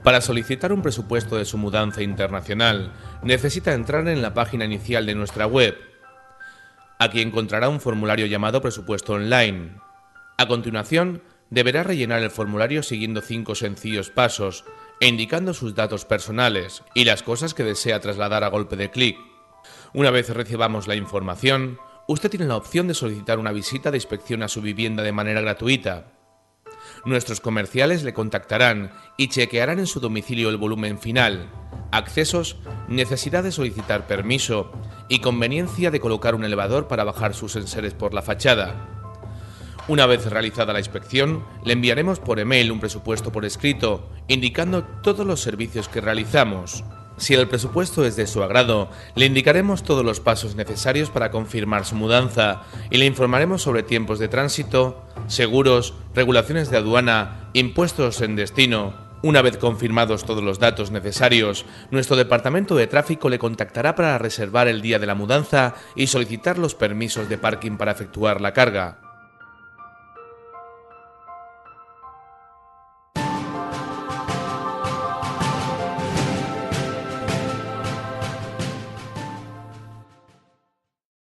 Para solicitar un presupuesto de su mudanza internacional, necesita entrar en la página inicial de nuestra web. Aquí encontrará un formulario llamado Presupuesto Online. A continuación, deberá rellenar el formulario siguiendo 5 sencillos pasos e indicando sus datos personales y las cosas que desea trasladar a golpe de clic. Una vez recibamos la información, usted tiene la opción de solicitar una visita de inspección a su vivienda de manera gratuita. Nuestros comerciales le contactarán y chequearán en su domicilio el volumen final, accesos, necesidad de solicitar permiso y conveniencia de colocar un elevador para bajar sus enseres por la fachada. Una vez realizada la inspección, le enviaremos por email un presupuesto por escrito, indicando todos los servicios que realizamos. Si el presupuesto es de su agrado, le indicaremos todos los pasos necesarios para confirmar su mudanza y le informaremos sobre tiempos de tránsito, seguros, regulaciones de aduana, impuestos en destino. Una vez confirmados todos los datos necesarios, nuestro departamento de tráfico le contactará para reservar el día de la mudanza y solicitar los permisos de parking para efectuar la carga.